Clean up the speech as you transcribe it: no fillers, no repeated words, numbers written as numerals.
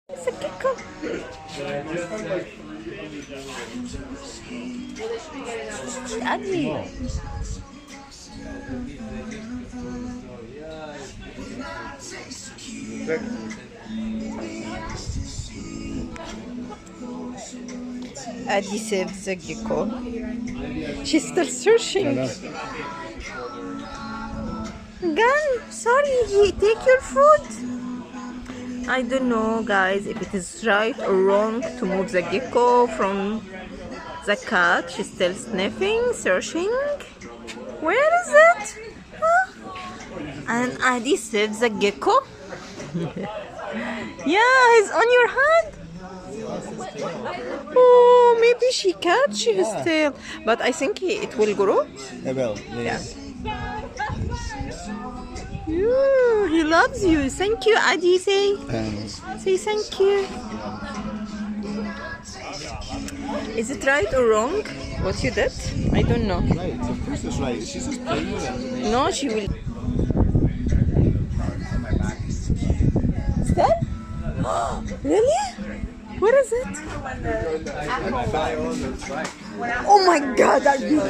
It's a gecko. Ugly. Adi saved the gecko. She's still searching. Gun, sorry, he take your food. I don't know, guys, if it is right or wrong to move the gecko from the cat. She's still sniffing, searching. Where is it? Huh? And Adi saved the gecko. Yeah, he's on your hand. Oh, maybe she catch his tail, but I think it will grow. It will. Yeah. Ooh, he loves you. Thank you, Adi. Say thank you. Is it right or wrong what you did? I don't know. Right, of course it's right. She's just playing with it. No, she will. Still? Really? Where is it? Oh my God! Are you?